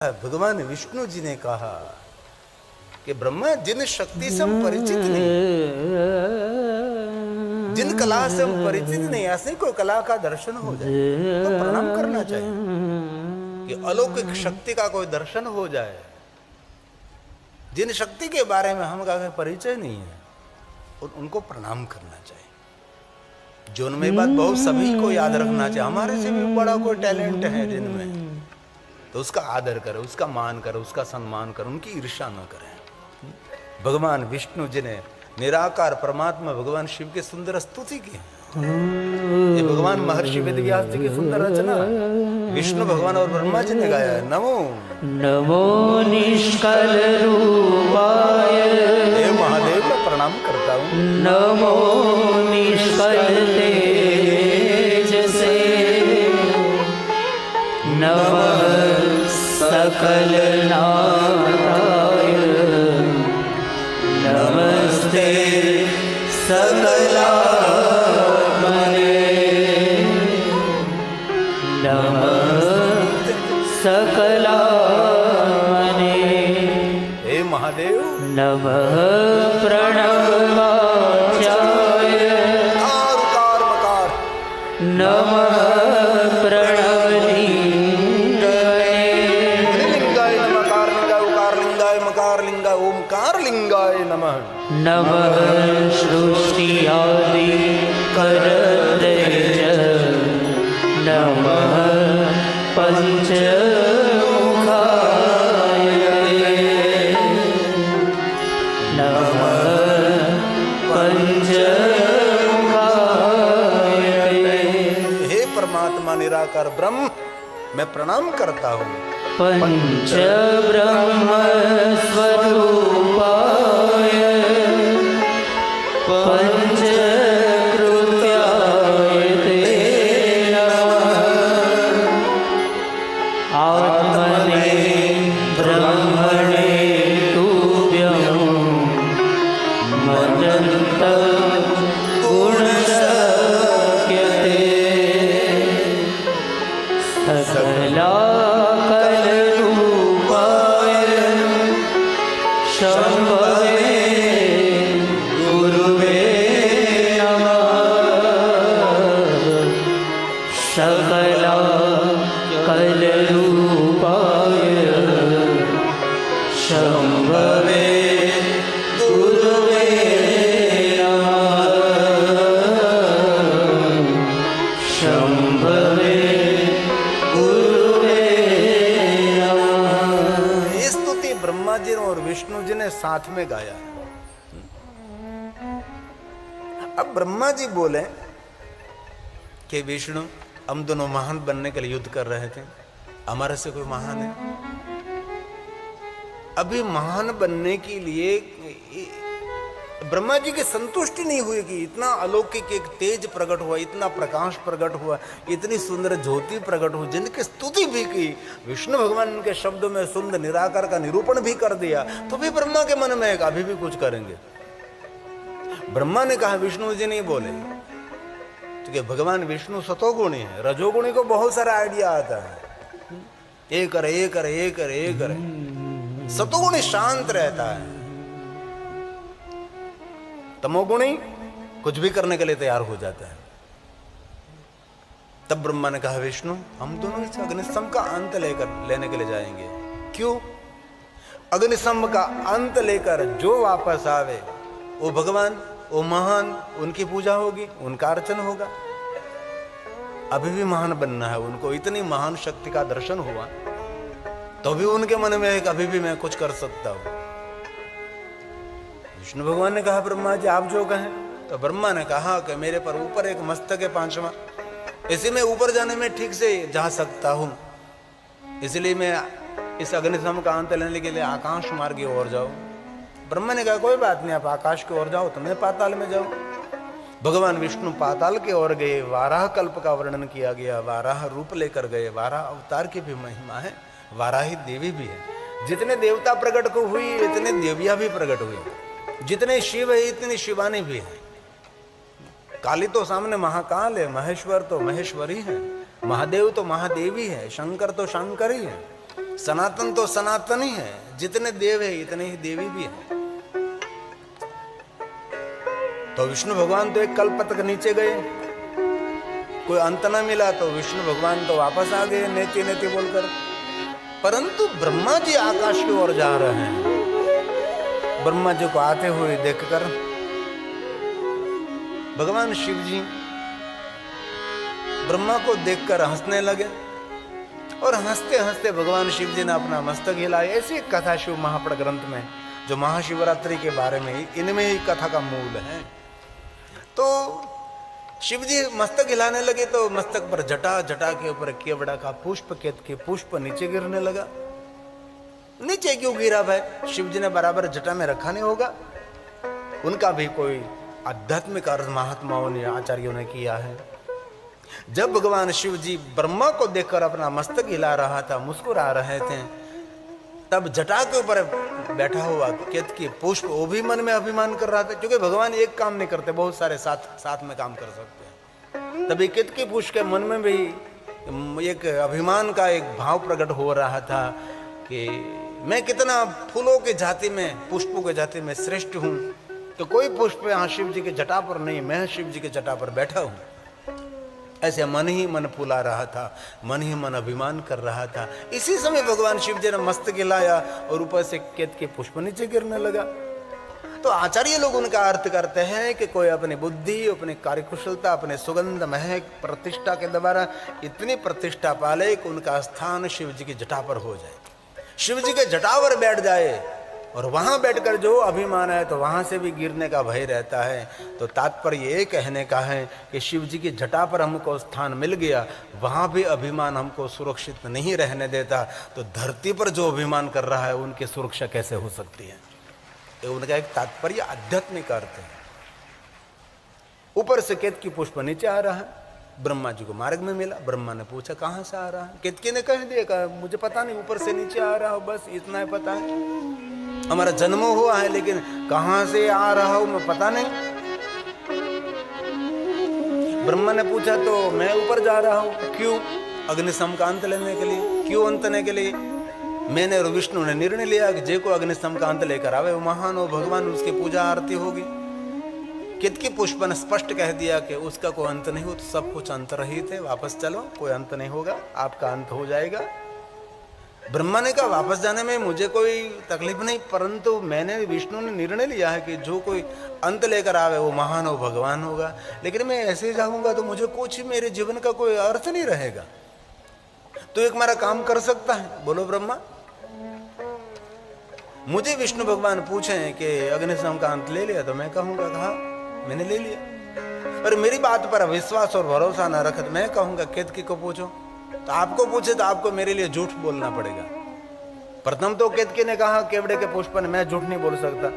भगवान विष्णु जी ने कहा कि ब्रह्मा जिन शक्ति से हम परिचित नहीं, जिन कला से हम परिचित नहीं, ऐसे कोई कला का दर्शन हो जाए तो प्रणाम करना चाहिए कि अलौकिक शक्ति का कोई दर्शन हो जाए। जिन शक्ति के बारे में हम का परिचय नहीं है उनको प्रणाम करना चाहिए। जो उनमें बात बहुत सभी को याद रखना चाहिए। हमारे से भी बड़ा कोई टैलेंट है जिनमें, तो उसका आदर करो, उसका मान करो, उसका सम्मान करो, उनकी ईर्ष्या न करें। भगवान विष्णु जी ने निराकार परमात्मा भगवान शिव की सुंदर स्तुति की। ये भगवान महर्षि वेदव्यास जी की सुंदर रचना विष्णु भगवान और ब्रह्मा जी ने गाया है। नमो नमो निष्कल रूपाय, हे महादेव मैं प्रणाम करता हूँ। नमो निष्कल तेजसे, नमः सकल नाथाय, नमस्ते सकलात्मने, नमः सकलात्मने, हे महादेव नमः प्रणवाचार्य, कार मकार, नमः प्रणवलिंगाय, लिंगाय नमः, कार लिंगाय ओमकार लिंगाय नमः, नमः सृष्टि आदि करतेज, नमः पंचमुखाय, नमः पंचमुखाय। हे परमात्मा निराकार ब्रह्म मैं प्रणाम करता हूँ। पंच ब्रह्म स्वरूपाय, पंच कृत्याय ते नमः, आत्मने ब्रह्मणे तुभ्यं मदन्तं गुणशक्यते, सकला शंभवे गुरुवे नमः, सकला कलरूपाय शंभवे गुरुवे नमः, शंभवे गुरुवे नमः। ये स्तुति ब्रह्मा जी और विष्णु जी ने साथ में गाया। अब ब्रह्मा जी बोले कि विष्णु हम दोनों महान बनने के लिए युद्ध कर रहे थे, हमारे से कोई महान है? अभी महान बनने के लिए ब्रह्मा जी की संतुष्टि नहीं हुई कि इतना अलौकिक एक तेज प्रकट हुआ, इतना प्रकाश प्रकट हुआ, इतनी सुंदर ज्योति प्रकट हुई, जिनकी स्तुति भी की, विष्णु भगवान के शब्दों में सुंदर निराकार का निरूपण भी कर दिया, तो भी ब्रह्मा के मन में एक अभी भी कुछ करेंगे। ब्रह्मा ने कहा, विष्णु जी नहीं बोले क्योंकि भगवान विष्णु सतोगुणी है। रजोगुणी को बहुत सारा आइडिया आता है, ये करे ये करे ये करे ये करे। सतोगुणी शांत रहता है, तमोगुणी कुछ भी करने के लिए तैयार हो जाता है। तब ब्रह्मा ने कहा, विष्णु हम दोनों इस अग्निस्तंभ का अंत लेने के लिए जाएंगे। क्यों? अग्निस्तंभ का अंत लेकर जो वापस आवे वो भगवान, वो महान, उनकी पूजा होगी, उनका अर्चन होगा। अभी भी महान बनना है उनको। इतनी महान शक्ति का दर्शन हुआ तो भी उनके मन में एक अभी भी मैं कुछ कर सकता हूं। विष्णु भगवान ने कहा, ब्रह्मा जी आप जो कहें। तो ब्रह्मा ने कहा कि मेरे पर ऊपर एक मस्तक है पांचवा, इसी में ऊपर जाने में ठीक से जा सकता हूं, इसलिए मैं इस अग्निस्तंभ का अंत लेने के लिए आकाश मार्ग की ओर जाऊं। ब्रह्मा ने कहा, कोई बात नहीं, आप आकाश की ओर जाओ तो मैं पाताल में जाऊं। भगवान विष्णु पाताल की ओर गए। वाराह कल्प का वर्णन किया गया, वाराह रूप लेकर गए। वाराह अवतार की भी महिमा है, वाराही देवी भी है। जितने देवता प्रकट को हुई इतने देवियां भी प्रकट हुई, जितने शिव है इतनी शिवानी भी है। काली तो सामने महाकाल है, महेश्वर तो महेश्वरी है, महादेव तो महादेवी है, शंकर तो शंकर ही है। सनातन तो सनातन ही है, जितने देव है इतने ही देवी भी है। तो विष्णु भगवान तो एक कल्प तक नीचे गए, कोई अंत न मिला, तो विष्णु भगवान तो वापस आ गए नेति नेति बोलकर। परंतु ब्रह्मा जी आकाश की ओर जा रहे हैं। ब्रह्मा जी को आते हुए देखकर भगवान शिव जी ब्रह्मा को देखकर हंसने लगे, और हंसते हंसते भगवान शिव जी ने अपना मस्तक हिलाया। ऐसी एक कथा शिव महापड़ ग्रंथ में, जो महाशिवरात्रि के बारे में, इनमें ही कथा का मूल है। तो शिव जी मस्तक हिलाने लगे तो मस्तक पर जटा, जटा के ऊपर केवड़ा का पुष्प, केत के पुष्प नीचे गिरने लगा। नीचे क्यों गिरा भाई? शिव जी ने बराबर जटा में रखा नहीं होगा? उनका भी कोई आध्यात्मिक अर्थ महात्माओं ने, आचार्यों ने किया है। जब भगवान शिव जी ब्रह्मा को देखकर अपना मस्तक हिला रहा था, मुस्कुरा रहे थे, तब जटा के ऊपर बैठा हुआ केत की पुष्प वो भी मन में अभिमान कर रहा था, क्योंकि भगवान एक काम नहीं करते, बहुत सारे साथ में काम कर सकते हैं। तभी केत के पुष्प के मन में भी एक अभिमान का एक भाव प्रकट हो रहा था कि मैं कितना फूलों की जाति में, पुष्पों की जाति में श्रेष्ठ हूं। तो कोई पुष्प यहाँ शिव जी के जटा पर नहीं, मैं शिव जी के जटा पर बैठा हूं। ऐसे मन ही मन फुला रहा था, मन ही मन अभिमान कर रहा था। इसी समय भगवान शिव जी ने मस्तक हिलाया और ऊपर से केत के पुष्प नीचे गिरने लगा। तो आचार्य लोग उनका अर्थ करते हैं कि कोई अपनी बुद्धि, अपनी कार्यकुशलता, अपने सुगंध महक प्रतिष्ठा के द्वारा इतनी प्रतिष्ठा पाले कि उनका स्थान शिव जी की जटा पर हो जाए, शिव जी के जटा पर बैठ जाए, और वहां बैठकर जो अभिमान है तो वहां से भी गिरने का भय रहता है। तो तात्पर्य ये कहने का है कि शिव जी की जटा पर हमको स्थान मिल गया, वहां भी अभिमान हमको सुरक्षित नहीं रहने देता। तो धरती पर जो अभिमान कर रहा है उनकी सुरक्षा कैसे हो सकती है? ये उनका एक तात्पर्य आध्यात्मिक अर्थ है। ऊपर से केत की पुष्प नीचे आ रहा है, ब्रह्मा जी को मार्ग में मिला। ब्रह्मा ने पूछा कहां से आ रहा है? केतकी ने कह दिया, कहा मुझे पता नहीं, ऊपर से नीचे आ रहा हो, बस इतना ही पता है। हमारा जन्म हुआ है, लेकिन कहां से आ रहा हूं मैं पता नहीं। ब्रह्मा ने पूछा तो मैं ऊपर जा रहा हूं। क्यों? अग्निशम का अंत लेने के लिए। क्यों अंतने के लिए? मैंने और विष्णु ने निर्णय लिया कि जे को अग्निशम का अंत लेकर आवे वो महान हो, भगवान, उसकी पूजा आरती होगी। केतकी पुष्प ने स्पष्ट कह दिया कि उसका कोई अंत नहीं हो, तो सब कुछ अंत रहित है, वापस चलो, कोई अंत नहीं होगा, आपका अंत हो जाएगा। ब्रह्मा ने कहा वापस जाने में मुझे कोई तकलीफ नहीं, परंतु मैंने, विष्णु ने निर्णय लिया है कि जो कोई अंत लेकर आवे वो महान हो, भगवान होगा। लेकिन मैं ऐसे जाऊंगा तो मुझे कुछ, मेरे जीवन का कोई अर्थ नहीं रहेगा। तो एक मेरा काम कर सकता है? बोलो ब्रह्मा। मुझे विष्णु भगवान पूछे कि अग्निशम का अंत ले लिया, तो मैं कहूंगा हाँ मैंने ले लिया। और मेरी बात पर विश्वास और भरोसा न रखे तो मैं कहूंगा केतकी को पूछो। तो आपको पूछे तो आपको मेरे लिए झूठ बोलना पड़ेगा। प्रथम तो केतकी ने कहा केवड़े के पुष्प ने, मैं झूठ नहीं बोल सकता।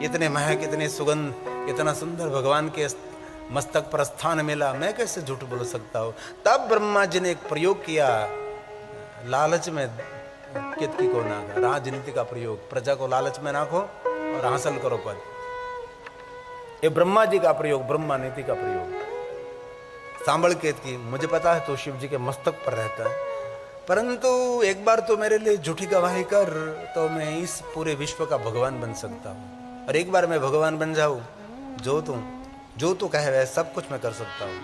इतने महक, इतनी सुगंध, इतना सुंदर भगवान के मस्तक पर स्थान मिला, मैं कैसे झूठ बोल सकता हूँ? तब ब्रह्मा जी ने एक प्रयोग किया, लालच में केतकी को नाखा, राजनीति का प्रयोग। प्रजा को लालच में नाखो और हासिल करो पद। ये ब्रह्मा जी का प्रयोग, ब्रह्मा नीति का प्रयोग। सांबल केतकी, मुझे पता है तो शिव जी के मस्तक पर रहता है, परंतु एक बार तो मेरे लिए झूठी गवाही कर, तो मैं इस पूरे विश्व का भगवान बन सकता हूँ। और एक बार मैं भगवान बन जाऊं, जो तू कहे वह सब कुछ मैं कर सकता हूँ।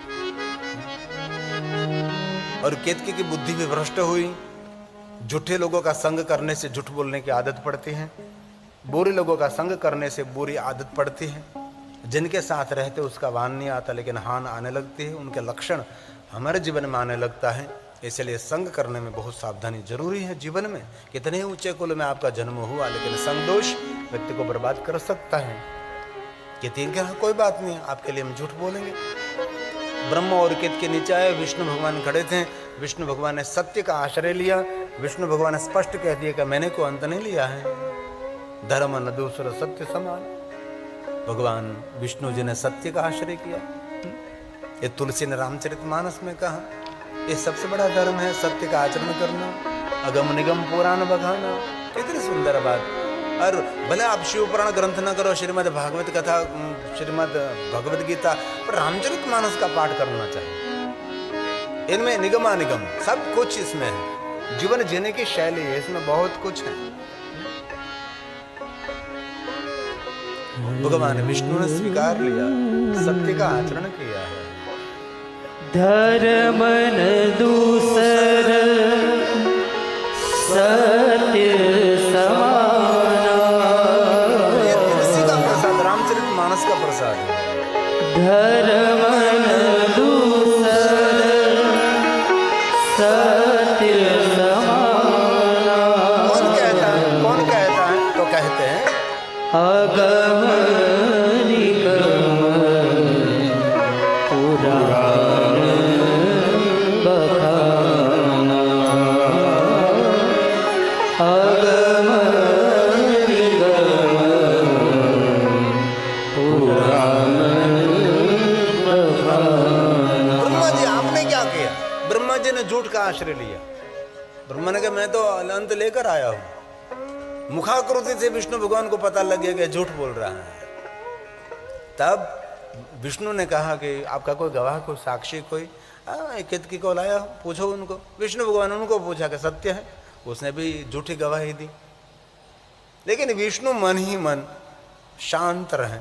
और केतकी की बुद्धि भी भ्रष्ट हुई। झूठे लोगों का संग करने से झूठ बोलने की आदत पड़ती है, बुरे लोगों का संग करने से बुरी आदत पड़ती है। जिनके साथ रहते उसका वान नहीं आता, लेकिन हान आने लगती है, उनके लक्षण हमारे जीवन में आने लगता है। इसलिए संग करने में बहुत सावधानी जरूरी है। जीवन में कितने ऊंचे कुल में आपका जन्म हुआ, लेकिन संग दोष व्यक्ति को बर्बाद कर सकता है। कि तीन के कोई बात नहीं, आपके लिए हम झूठ बोलेंगे। ब्रह्मा और केत के नीचे आए, विष्णु भगवान खड़े थे। विष्णु भगवान ने सत्य का आश्रय लिया। विष्णु भगवान ने स्पष्ट कह दिया कि मैंने को अंत नहीं लिया है, धर्म न दूसरा सत्य समान। भगवान विष्णु जी ने सत्य का आश्रय किया। ये तुलसी ने रामचरितमानस में कहा, ये सबसे बड़ा धर्म है, सत्य का आचरण करना, अगम निगम पुराण बखाना। कितनी सुंदर बात। और भले आप शिव पुराण ग्रंथ न करो, श्रीमद् भागवत कथा, श्रीमद् भगवद गीता, पर रामचरितमानस का पाठ करना चाहिए। इनमें निगमानिगम सब कुछ इसमें है। जीवन जीने की शैली है, इसमें बहुत कुछ है। भगवान विष्णु ने स्वीकार लिया, सत्य का आचरण किया है। धर्म न दूसर सत्य समाना। ये तुलसी का प्रसाद, रामचरितमानस का प्रसाद है। धर्म न दूसर सत्य समाना। कौन कहता है? कौन कहता है? तो कहते हैं अगम निगम पुराण बखाना। अगम निगम पुराण बखाना। ब्रह्मा जी आपने क्या किया? ब्रह्मा जी ने झूठ का आश्रय लिया। ब्रह्मा ने कहा मैं तो अंत लेकर आया हूं। मुखाकृति से विष्णु भगवान को पता लग गया कि झूठ बोल रहा है। तब विष्णु ने कहा कि आपका कोई गवाह, कोई साक्षी, कोई केतकी को लाया, पूछो उनको। विष्णु भगवान उनको पूछा कि सत्य है, उसने भी झूठी गवाही दी। लेकिन विष्णु मन ही मन शांत रहे,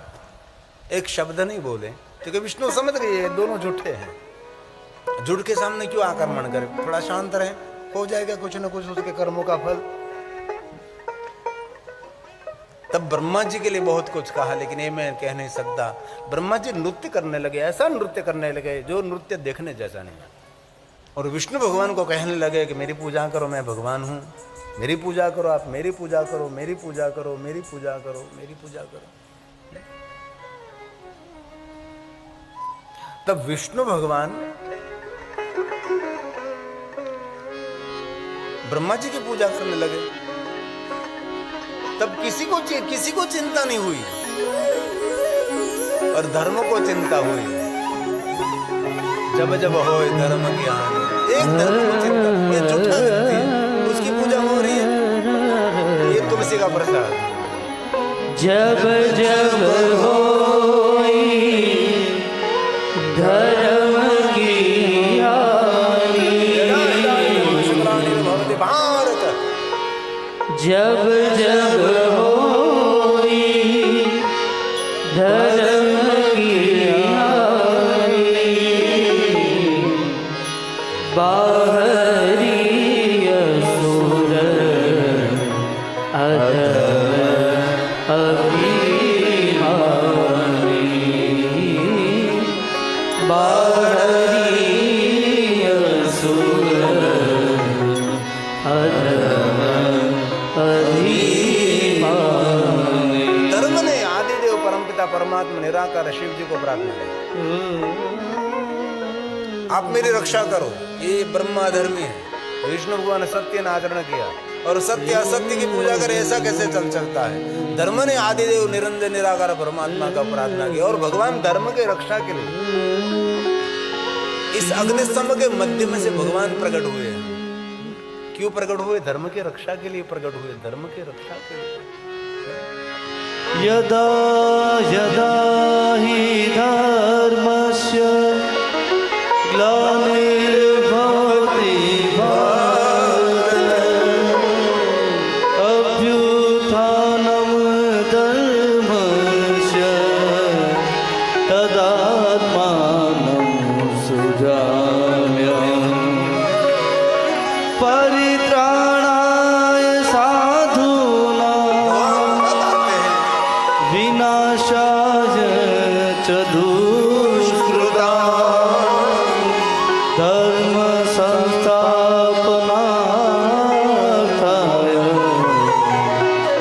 एक शब्द नहीं बोले, क्योंकि विष्णु समझ गए ये दोनों झूठे हैं। झूठ के सामने क्यों आक्रमण करे, थोड़ा शांत रहे, हो जाएगा कुछ न कुछ उसके कर्मों का फल। तब ब्रह्मा जी के लिए बहुत कुछ कहा, लेकिन ये मैं कह नहीं सकता। ब्रह्मा जी नृत्य करने लगे, ऐसा नृत्य करने लगे जो नृत्य देखने जैसा नहीं है। और विष्णु भगवान को कहने लगे कि मेरी पूजा करो, मैं भगवान हूँ, मेरी पूजा करो, आप मेरी पूजा करो, मेरी पूजा करो, मेरी पूजा करो, मेरी पूजा करो। तब विष्णु भगवान ब्रह्मा जी की पूजा करने लगे। तब किसी को चिंता नहीं हुई, और धर्म को चिंता हुई। जब जब होए धर्म की हानि, एक धर्म को चिंता, ये झूठा व्यक्ति है, उसकी पूजा हो रही है, ये तुलसी का प्रसाद। जब जब होई धर्म की हानि। भारत जब जब होई धर्म की हानि। बाहरी असुर अधम अभिमानी। बाहरी असुर अधम अभिमानी। धर्म ने आदिदेव परमपिता परमात्मा निराकार शिव जी को प्रार्थना की, आप मेरी रक्षा करो, ये ब्रह्मा धर्मी है। विष्णु भगवान ने सत्य ने आचरण किया, और सत्य असत्य की पूजा करे, ऐसा कैसे चल सकता है। धर्म ने आदिदेव निरंजन निराकार परमात्मा का प्रार्थना की, और भगवान धर्म के रक्षा के लिए इस अग्निस्तंभ के मध्य में से भगवान प्रकट हुए। क्यों प्रकट हुए? धर्म की रक्षा के लिए प्रकट हुए, धर्म की रक्षा के लिए। यदा यदा हि धर्मस्य ग्लानिर्भवति भारत। अभ्युत्थानं धर्मस्य तदात्मानं सुजाम्यहम्। परित्राणाय साधूनां विनाशाय च दुष्कृतां। धर्म संस्थापनार्थाय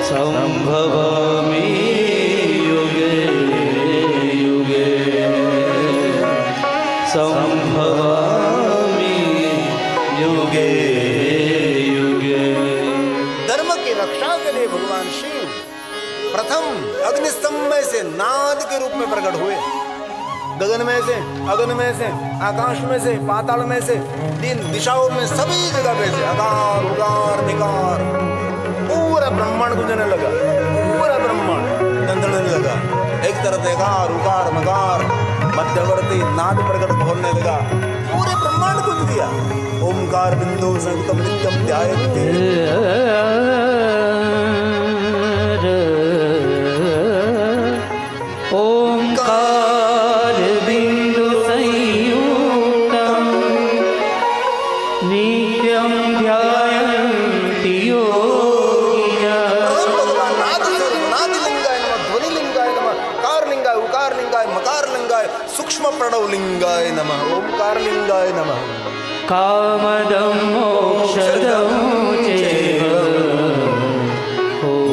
संभवामि युगे युगे। संभवामि युगे युगे। धर्म की रक्षा के लिए भगवान शिव प्रथम अग्निस्तंभ में से नाद के रूप में प्रकट हुए। गगन में से, अगन में से, आकाश में से, पाताल में से, तीन दिशाओं में, सभी जगह पे से अकार उकार निकार पूरा ब्रह्मांड गुंजने लगा। पूरा ब्रह्मांड दंदड़ने लगा। एक तरफ एकार उकार मकार मध्यवर्ती नाद प्रकट होने लगा। पूरे ब्रह्मांड गुंज गया। ओमकार बिंदु संगतम नित्यम ध्यायन्ति। ओमकार बिंदु संयुक्तम नित्यम ध्यायन्ति योगिनः। भगवान नादलिंगाय नमः, ध्वनिलिंगाय नमः, कारलिंगाय, उकारलिंगाय, मकारलिंगाय, सूक्ष्म प्रणवलिंगाय नमः, ओमकारलिंगाय नमः। कामदं मोक्षदं चैव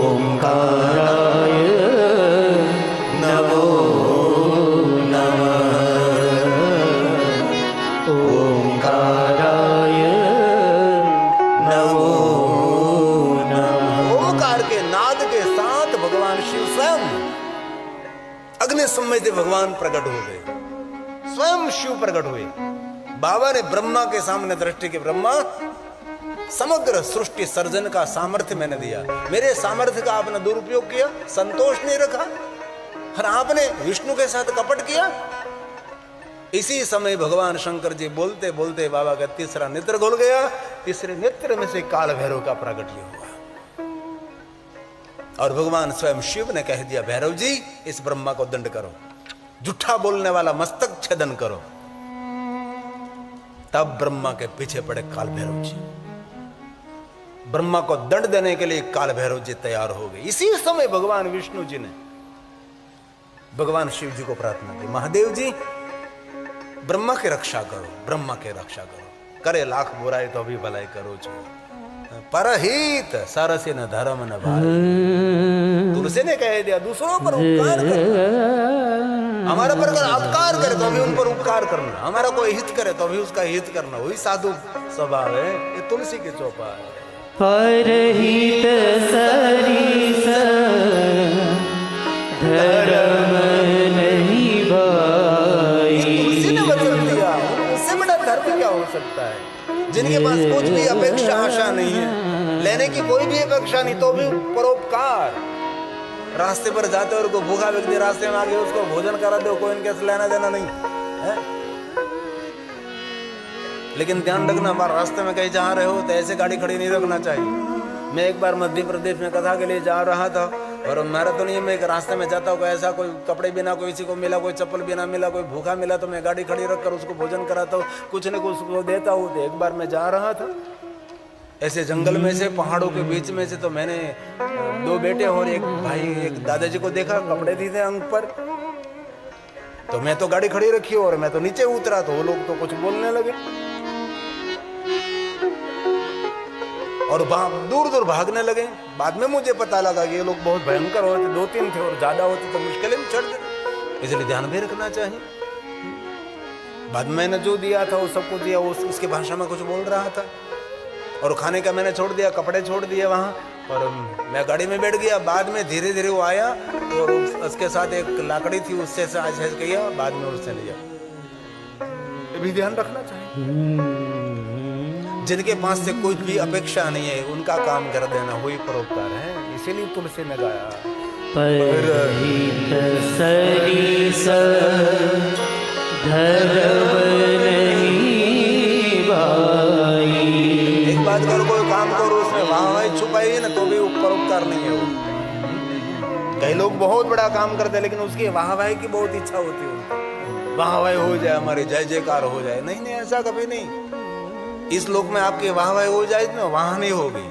ओंकाराय नमो नमः। ओंकाराय नमो नमः। ओमकार के नाद के साथ भगवान शिव स्वयं अग्नि समय से भगवान प्रकट हो गए, स्वयं शिव प्रकट हुए। बाबा ने ब्रह्मा के सामने दृष्टि के, ब्रह्मा समग्र सृष्टि सर्जन का सामर्थ्य मैंने दिया, मेरे सामर्थ्य का आपने दुरुपयोग किया, संतोष नहीं रखा और आपने विष्णु के साथ कपट किया। इसी समय भगवान शंकर जी बोलते बोलते बाबा का तीसरा नेत्र खुल गया, तीसरे नेत्र में से काल भैरव का प्राकट्य हुआ और भगवान स्वयं शिव ने कह दिया, भैरव जी इस ब्रह्मा को दंड करो, झूठा बोलने वाला मस्तक छेदन करो। तब ब्रह्मा के पीछे पड़े काल भैरव जी, ब्रह्मा को दंड देने के लिए काल भैरव जी तैयार हो गए। इसी समय भगवान विष्णु जी ने भगवान शिव जी को प्रार्थना की, महादेव जी ब्रह्मा की रक्षा करो, ब्रह्मा की रक्षा करो, करे लाख बुराई तो भी भलाई करो जो, परहित सरसे न धर्म न भाई। तुलसी ने कह दिया दूसरों पर उपकार करना, हमारा पर अगर अपकार करे तो भी उन पर उपकार करना, हमारा कोई हित करे तो भी उसका हित करना, वही साधु स्वभाव है। ये तुलसी की चौपा है। परहित सरिस धर्म नहीं भाई। तुलसी ने वचन दिया, उससे बड़ा धर्म क्या हो सकता है? जिनके पास कुछ भी अपेक्षा आशा नहीं है, लेने की कोई भी अपेक्षा नहीं, तो भी परोपकार। रास्ते पर जाते और कोई भूखा व्यक्ति रास्ते में आगे उसको भोजन करा दो, कोई इनके से लेना देना नहीं है। लेकिन ध्यान रखना, हमारे रास्ते में कहीं जा रहे हो तो ऐसे गाड़ी खड़ी नहीं रखना चाहिए। मैं एक बार मध्य प्रदेश में कथा के लिए जा रहा था और मैराथन में एक रास्ते में जाता हूँ, ऐसा कोई कपड़े बिना कोई किसी को मिला, कोई चप्पल बिना मिला, कोई भूखा मिला तो मैं गाड़ी खड़ी रखकर उसको भोजन कराता हूँ, कुछ न कुछ उसको देता हूँ। तो एक बार मैं जा रहा था ऐसे जंगल में से, पहाड़ों के बीच में से, तो मैंने दो बेटे और एक भाई, एक दादाजी को देखा, कपड़े दी थे अंग पर। तो मैं तो गाड़ी खड़ी रखी और मैं तो नीचे उतरा, तो वो लोग तो कुछ बोलने लगे और दूर दूर भागने लगे। बाद में मुझे पता लगा कि ये लोग बहुत भयंकर होते, 2-3 थे और ज्यादा होते तो मुश्किलें में चढ़ गए, इसलिए ध्यान भी रखना चाहिए। बाद में मैंने जो दिया था वो सबको दिया, वो उसके भाषा में कुछ बोल रहा था और खाने का मैंने छोड़ दिया, कपड़े छोड़ दिए वहाँ, और मैं गाड़ी में बैठ गया। बाद में धीरे धीरे वो आया और उसके साथ एक लाकड़ी थी, उससे ऐसे किया, बाद में उससे लिया। ये भी ध्यान रखना चाहिए। जिनके पास से कुछ भी अपेक्षा नहीं है उनका काम कर देना वही परोपकार है। इसीलिए तुलसी ने गाया, परहित सरिस धर्म नहीं भाई। एक बात करो, कोई काम करो उसमें वाहवाही छुपाई है ना तो भी परोपकार नहीं है वो। कई लोग बहुत बड़ा काम करते हैं लेकिन उसकी वाहवाही की बहुत इच्छा होती है उनको, वाहवाही हो जाए, हमारी जय जयकार हो जाए। नहीं नहीं, ऐसा कभी नहीं। इस लोक में आपकी वाहवाही हो जाए ना, वहां नहीं होगी।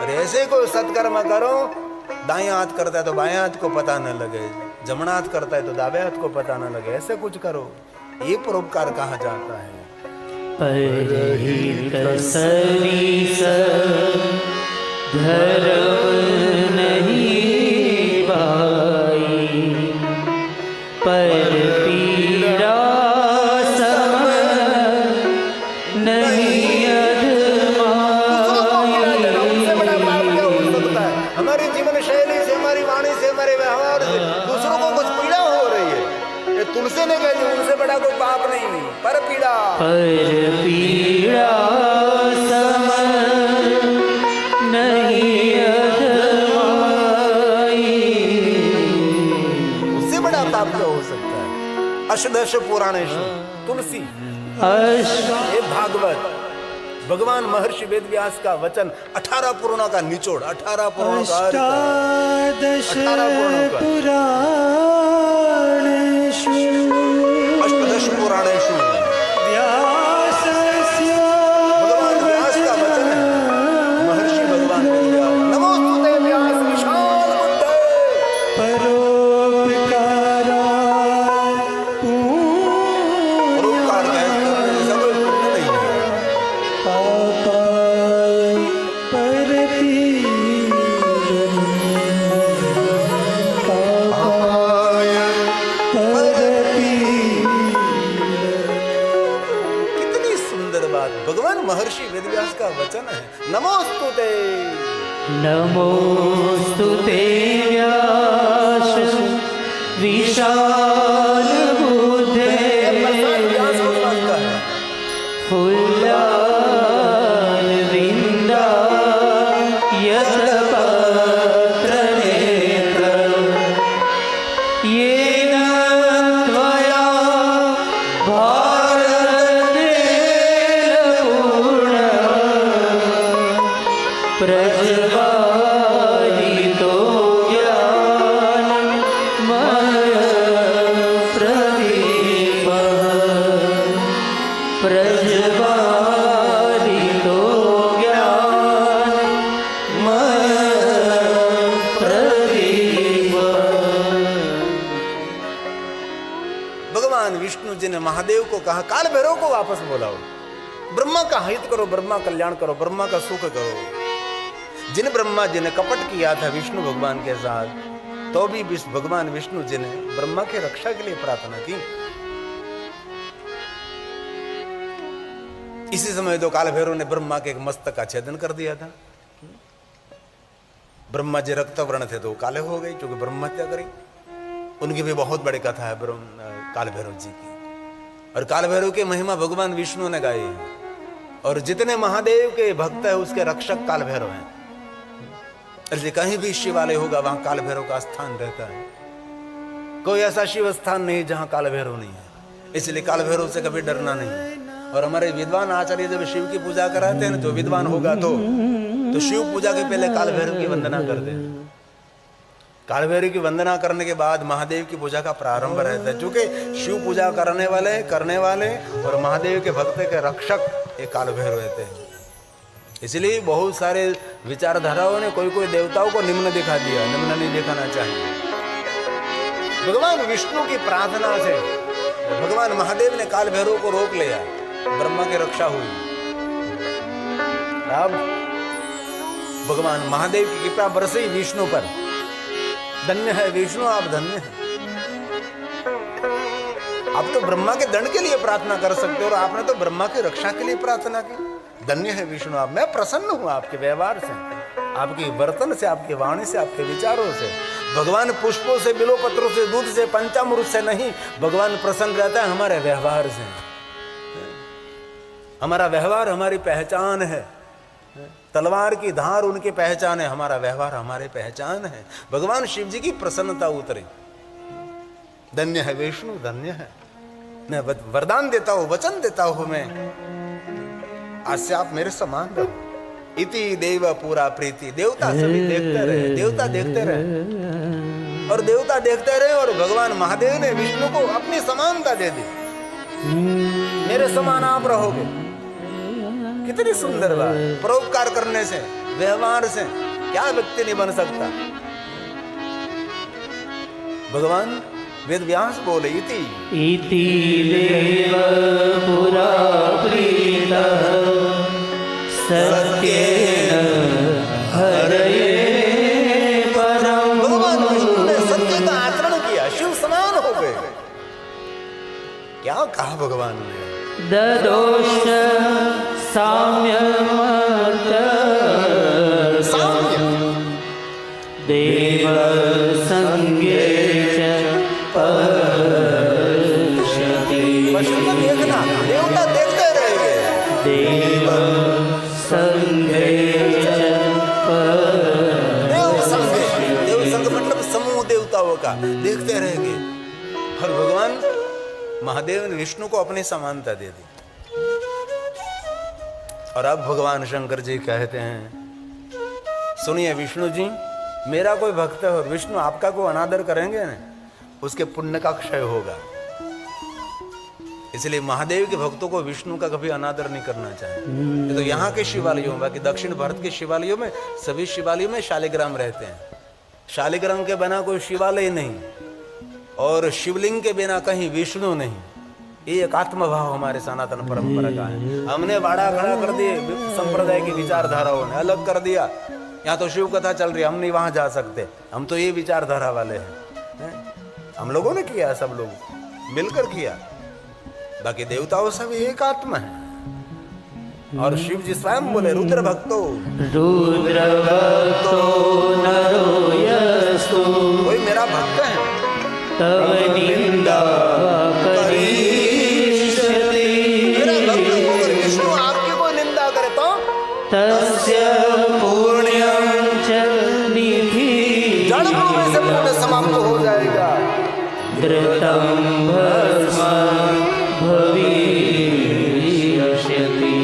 अरे ऐसे कोई सत्कर्म करो, दाएं हाथ करता है तो बाएं हाथ को पता न लगे, जमना हाथ करता है तो दावे हाथ को पता न लगे, ऐसे कुछ करो, ये परोपकार कहा जाता है। परहित सरिस धर्म नहीं भाई। पर पीड़ा हमारी जीवन शैली से, हमारी वाणी से, हमारे व्यवहार से दूसरों को कुछ पीड़ा हो रही है, ये तुलसी ने कह दिया, उनसे बड़ा कोई पाप नहीं हुई। पर पीड़ा सम नहीं अधमाई। उससे बड़ा पाप क्या हो सकता है? अष्टदश पुराणेषु तुलसी, ये भागवत, भगवान महर्षि वेदव्यास का वचन 18 पुराणों का निचोड़, 18 पुराणों का अर्थ, 18 पुराणों का, अष्टादश पुराणेषु भगवान व्यास का वचन है। महर्षि भगवान वेदव्यास, नमोस्तुते व्यास विशाल बुद्धे। परोपकार कहते हैं, ऐसा कोई पुण्य नहीं है। कितनी सुंदर बात, भगवान महर्षि वेदव्यास का वचन है। नमोस्तुते, नमोस्तुते व्यास विशाल बुद्धे व्यास भगवान का है। फुल्लाल विंदा यत पत्र नेत्र येन त्वया भारतेन पूर्ण प्रज्वालितो ज्ञानमय प्रदीपः प्रज्वालितो ज्ञानमय प्रदीपः। भगवान विष्णु जी ने महादेव को कहा, काल भैरव को वापस बुलाओ, ब्रह्मा का हित करो, ब्रह्मा कल्याण करो, ब्रह्मा का सुख करो। जिन ब्रह्मा जी ने कपट किया था विष्णु भगवान के साथ, तो भी भगवान विष्णु जी ने ब्रह्मा की रक्षा के लिए प्रार्थना की। इसी समय तो काल भैरव ने ब्रह्मा के एक मस्तक का छेदन कर दिया था। ब्रह्मा जी रक्त वर्ण थे तो काले हो गए, क्योंकि ब्रह्म हत्या करी। उनकी भी बहुत बड़ी कथा है काल भैरव जी की, और काल भैरव की महिमा भगवान विष्णु ने गाई है। और जितने महादेव के भक्त है उसके रक्षक काल भैरव हैं। इसलिए कहीं भी शिवालय होगा वहां काल भैरव का स्थान रहता है। कोई ऐसा शिव स्थान नहीं जहां काल भैरव नहीं है, इसलिए काल भैरव से कभी डरना नहीं है। और हमारे विद्वान आचार्य जब शिव की पूजा कराते हैं ना, जो विद्वान होगा तो शिव पूजा के पहले काल भैरव की वंदना करते हैं। काल भैरव की वंदना करने के बाद महादेव की पूजा का प्रारंभ रहता है, क्योंकि शिव पूजा करने वाले और महादेव के भक्त के रक्षक ये काल भैरव रहते हैं। इसलिए बहुत सारे विचारधाराओं ने कोई देवताओं को निम्न दिखा दिया, निम्न नहीं दिखाना चाहिए। भगवान विष्णु की प्रार्थना से भगवान महादेव ने काल भैरव को रोक लिया, ब्रह्मा की रक्षा हुई। अब भगवान महादेव की कृपा बरसी विष्णु पर। धन्य है विष्णु, आप धन्य हैं। आप तो ब्रह्मा के दंड के लिए प्रार्थना कर सकते हो, और आपने तो ब्रह्मा की रक्षा के लिए प्रार्थना की। धन्य है विष्णु आप। मैं प्रसन्न हूं आपके व्यवहार से, आपकी बर्तन से, आपकी वाणी से, आपके विचारों से। भगवान पुष्पों से, बिलोपत्रों से, दूध से, पंचामृत से नहीं, भगवान प्रसन्न रहता है हमारे व्यवहार से। हमारा व्यवहार हमारी पहचान है। तलवार की धार उनकी पहचान है, हमारा व्यवहार हमारी पहचान है। भगवान शिव जी की प्रसन्नता उतरी। धन्य है विष्णु, धन्य है। मैं वरदान देता हूं, वचन देता हूं, मैं आज से आप मेरे समान रहो। इति देव पूरा प्रीति। देवता सभी देखते रहे, देवता देखते रहे, और देवता देखते रहे, और भगवान महादेव ने विष्णु को अपनी समानता दे दी। मेरे समान आप रहोगे। कितनी सुंदर बात। परोपकार करने से, व्यवहार से क्या व्यक्ति नहीं बन सकता। भगवान वेद व्यास बोले, इति देव पुरा प्रीतः सत्येन हरये परम। भगवान विष्णु ने सत्य का आचरण किया, शिव समान हो गए। क्या कहा भगवान ने? ददोष साम्यमर्थ देव संगे च पश्यति। देखना, देवता देखते रहेंगे। देव संगे च देव संग मतलब समूह देवताओं का देखते रहेंगे। और भगवान महादेव ने विष्णु को अपनी समानता दे दी। और अब भगवान शंकर जी कहते हैं, सुनिए विष्णु जी, मेरा कोई भक्त है और विष्णु आपका कोई अनादर करेंगे ना, उसके पुण्य का क्षय होगा। इसलिए महादेव के भक्तों को विष्णु का कभी अनादर नहीं करना चाहिए। तो यहाँ के शिवालयों में, बाकी दक्षिण भारत के शिवालयों में, सभी शिवालयों में शालिग्राम रहते हैं। शालिग्राम के बिना कोई शिवालय नहीं और शिवलिंग के बिना कहीं विष्णु नहीं। ये एक आत्मभाव हमारे सनातन परंपरा का है। हमने बाड़ा खड़ा कर दिए, संप्रदाय की विचारधाराओं ने अलग कर दिया। यहाँ तो शिव कथा चल रही है, हम नहीं वहां जा सकते, हम तो ये विचारधारा वाले हैं। हम लोगों ने किया, सब लोग मिलकर किया। बाकी देवताओं सब एक आत्मा है। और शिव जी स्वयं बोले, रुद्र भक्तो नरो यस्तु कोई मेरा भक्त है तव निंदा करिष्यति। मेरा भक्त होकर विष्णु आपकी कोई निंदा करे तो तस्य पुण्यं च निधि जड़ में से पुण्य समाप्त हो जाएगा। धृतं भस्म भविष्यति।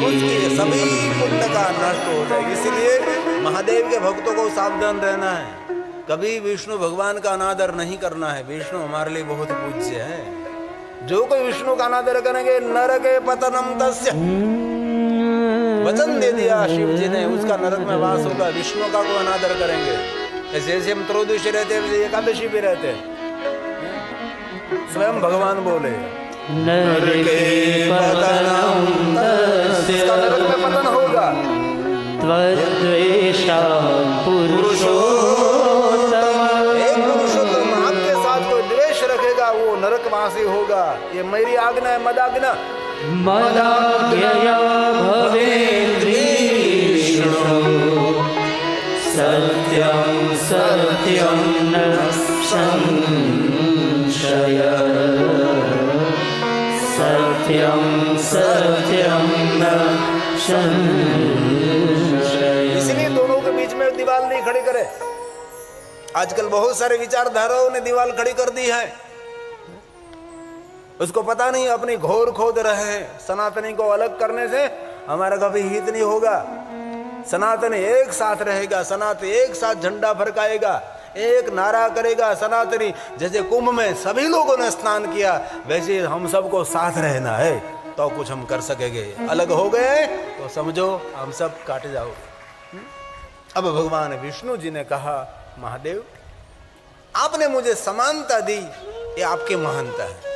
उसकी सभी पुण्य का नष्ट हो जाएगा। इसलिए महादेव के भक्तों को सावधान रहना है, कभी विष्णु भगवान का अनादर नहीं करना है। विष्णु हमारे लिए बहुत पूज्य है। जो कोई विष्णु का अनादर करेंगे नरके पतनम तस्य, वचन दे दिया शिव जी ने, उसका नरक में वास होगा। विष्णु का को अनादर करेंगे, जैसे हम त्रयोदशी रहते हैं, एकादशी भी रहते हैं। स्वयं भगवान बोले, नरके पतनं तस्य इसका नरक में पतन होगा। त्वद्वेषा पुरुषोत्तम। एक पुरुषोत्तम आपके साथ कोई द्वेष रखेगा वो नरकवासी होगा। ये मेरी आज्ञा है, मदाज्ञा। मदाज्ञया भवेत् विष्णु सत्यं सत्यं न संशय। सत्यं सत्यं न संशय। इसलिए दोनों के बीच में दीवार नहीं खड़ी करे। आजकल बहुत सारे विचारधाराओं ने दीवार खड़ी कर दी है। उसको पता नहीं अपनी घोर खोद रहे हैं। सनातनी को अलग करने से हमारा कभी हित नहीं होगा। सनातनी एक साथ रहेगा, सनातनी एक साथ झंडा फरकाएगा, एक नारा करेगा सनातनी। जैसे कुंभ में सभी लोगों ने स्नान किया, वैसे हम सबको साथ रहना है तो कुछ हम कर सकेंगे। अलग हो गए तो समझो हम सब काटे जाओगे। अब भगवान विष्णु जी ने कहा, महादेव आपने मुझे समानता दी, ये आपकी महानता है।